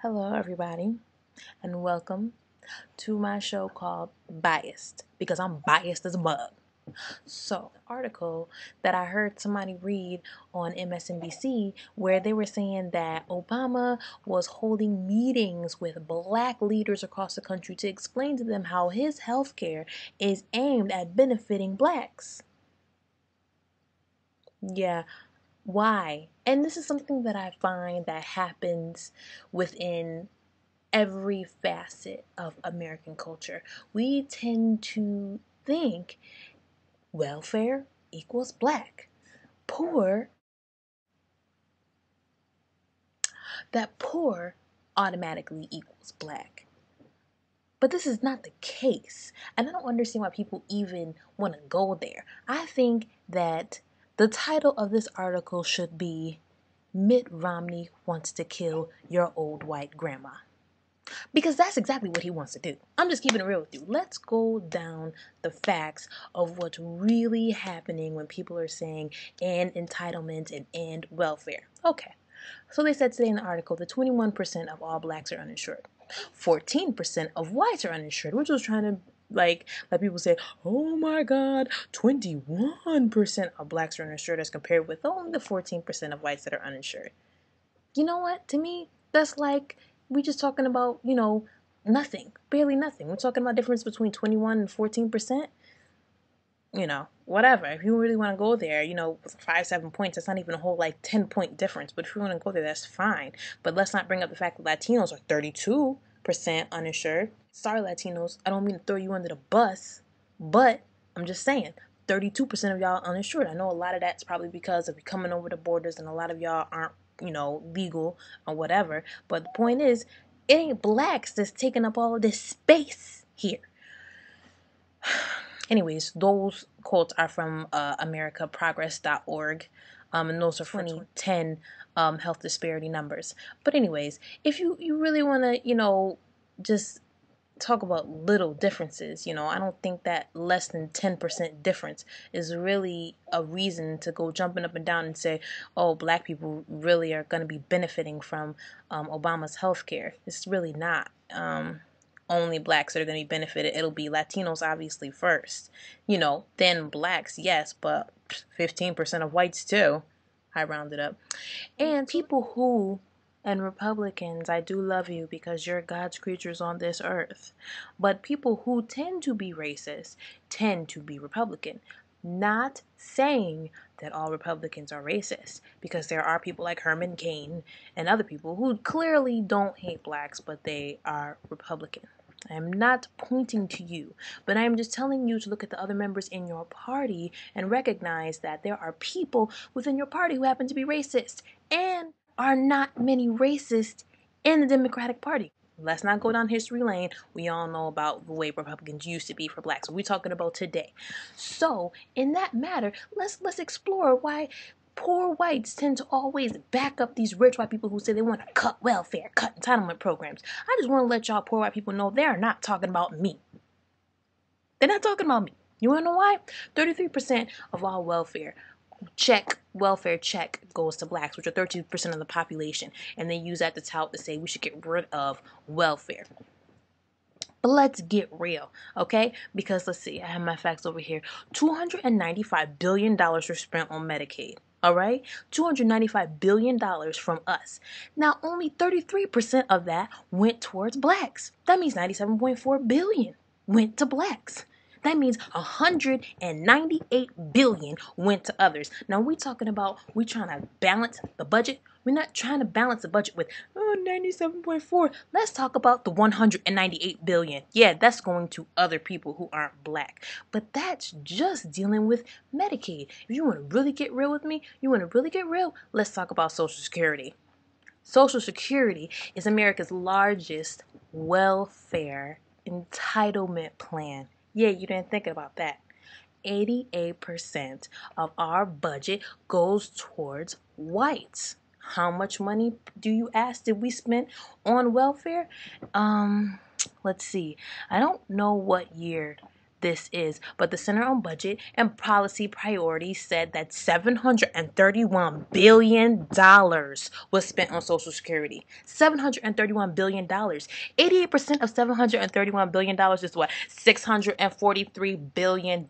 Hello, everybody, and welcome to my show called Biased because I'm biased as a bug. So, the article that I heard somebody read on MSNBC where they were saying that Obama was holding meetings with black leaders across the country to explain to them how his health care is aimed at benefiting blacks. Yeah, why? And this is something that I find that happens within every facet of American culture. We tend to think welfare equals black, poor, that poor automatically equals black. But this is not the case. And I don't understand why people even want to go there. I think that the title of this article should be Mitt Romney Wants to Kill Your Old White Grandma. Because that's exactly what he wants to do. I'm just keeping it real with you. Let's go down the facts of what's really happening when people are saying and entitlement and welfare. Okay. So they said today in the article that 21% of all blacks are uninsured. 14% of whites are uninsured, which was trying to let people say, oh my God, 21% of blacks are uninsured as compared with only the 14% of whites that are uninsured. You know what? To me, that's like we just talking about, nothing, barely nothing. We're talking about difference between 21 and 14%. Whatever. If you really want to go there, with 5, 7 points, that's not even a whole 10-point difference. But if you want to go there, that's fine. But let's not bring up the fact that Latinos are 32% uninsured. Sorry, Latinos. I don't mean to throw you under the bus, but I'm just saying. 32% of y'all uninsured. I know a lot of that's probably because of coming over the borders and a lot of y'all aren't, legal or whatever. But the point is, it ain't blacks that's taking up all of this space here. Anyways, those quotes are from americaprogress.org, and those are 2010 health disparity numbers. But anyways, if you really want to, just talk about little differences, I don't think that less than 10% difference is really a reason to go jumping up and down and say, oh, black people really are going to be benefiting from Obama's health care. It's really not. Only blacks that are going to be benefited. It'll be Latinos, obviously, first. Then blacks, yes, but 15% of whites, too. I rounded up. And people who, and Republicans, I do love you because you're God's creatures on this earth. But people who tend to be racist tend to be Republican. Not saying that all Republicans are racist, because there are people like Herman Cain and other people who clearly don't hate blacks, but they are Republican. I am not pointing to you, but I am just telling you to look at the other members in your party and recognize that there are people within your party who happen to be racist, and are not many racists in the Democratic Party. Let's not go down history lane. We all know about the way Republicans used to be for blacks. We're talking about today. So, in that matter, let's explore why poor whites tend to always back up these rich white people who say they want to cut welfare, cut entitlement programs. I just want to let y'all poor white people know they're not talking about me. They're not talking about me. You want to know why? 33% of all welfare check goes to blacks, which are 32% of the population. And they use that to tout to say we should get rid of welfare. But let's get real, okay? Because let's see, I have my facts over here. $295 billion were spent on Medicaid. All right? $295 billion from us. Now, only 33% of that went towards blacks. That means $97.4 billion went to blacks. That means $198 billion went to others. Now we talking about we trying to balance the budget. We're not trying to balance the budget with 97.4. Let's talk about the 198 billion. Yeah, that's going to other people who aren't black. But that's just dealing with Medicaid. If you want to really get real with me, let's talk about Social Security. Social Security is America's largest welfare entitlement plan. Yeah, you didn't think about that. 88% of our budget goes towards whites. How much money do you ask did we spend on welfare? Let's see. I don't know what year this is. But the Center on Budget and Policy Priorities said that $731 billion was spent on Social Security. $731 billion. 88% of $731 billion is what? $643 billion?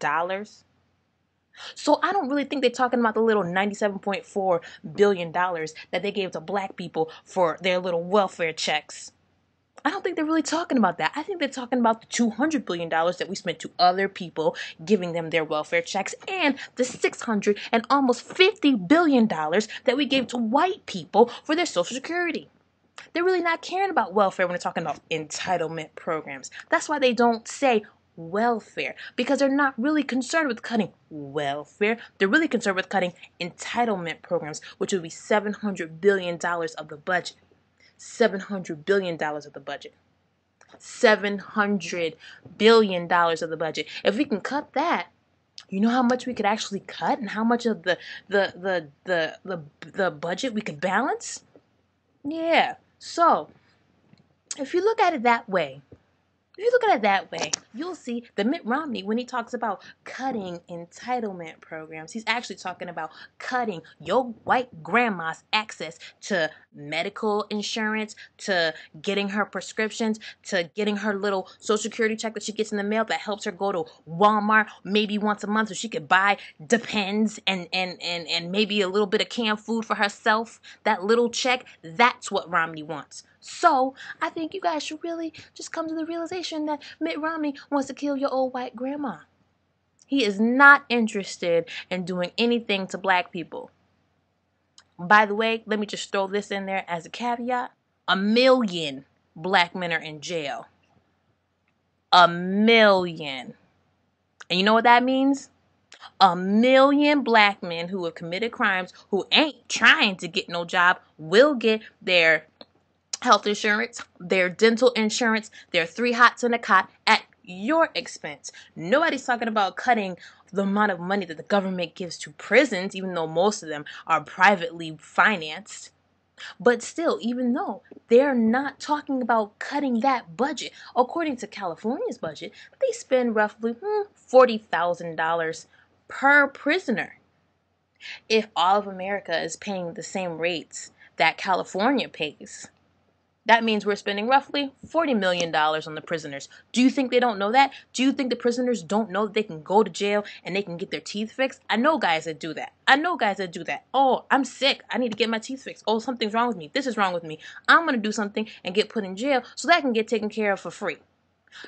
So I don't really think they're talking about the little $97.4 billion that they gave to black people for their little welfare checks. I don't think they're really talking about that. I think they're talking about the $200 billion that we spent to other people, giving them their welfare checks, and the $600 and almost $50 billion that we gave to white people for their Social Security. They're really not caring about welfare when they're talking about entitlement programs. That's why they don't say welfare, because they're not really concerned with cutting welfare. They're really concerned with cutting entitlement programs, which would be $700 billion of the budget. $700 billion of the budget. $700 billion of the budget. If we can cut that, you know how much we could actually cut and how much of the budget we could balance? Yeah. So, if you look at it that way, you'll see that Mitt Romney, when he talks about cutting entitlement programs, he's actually talking about cutting your white grandma's access to medical insurance, to getting her prescriptions, to getting her little Social Security check that she gets in the mail that helps her go to Walmart maybe once a month so she could buy Depends and maybe a little bit of canned food for herself. That little check, that's what Romney wants. So, I think you guys should really just come to the realization that Mitt Romney wants to kill your old white grandma. He is not interested in doing anything to black people. By the way, let me just throw this in there as a caveat. 1 million black men are in jail. 1 million. And you know what that means? 1 million black men who have committed crimes, who ain't trying to get no job, will get their health insurance, their dental insurance, their 3 hots in a cot at your expense. Nobody's talking about cutting the amount of money that the government gives to prisons, even though most of them are privately financed. But still, even though they're not talking about cutting that budget, according to California's budget, they spend roughly $40,000 per prisoner. If all of America is paying the same rates that California pays, that means we're spending roughly $40 million on the prisoners. Do you think they don't know that? Do you think the prisoners don't know that they can go to jail and they can get their teeth fixed? I know guys that do that. Oh, I'm sick. I need to get my teeth fixed. Oh, something's wrong with me. This is wrong with me. I'm going to do something and get put in jail so that I can get taken care of for free.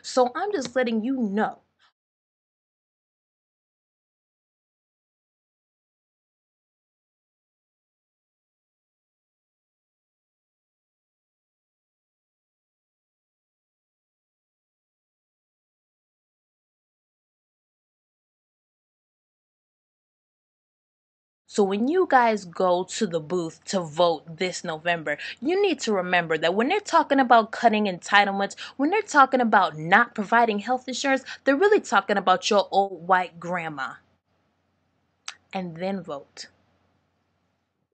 So I'm just letting you know. So when you guys go to the booth to vote this November, you need to remember that when they're talking about cutting entitlements, when they're talking about not providing health insurance, they're really talking about your old white grandma. And then vote.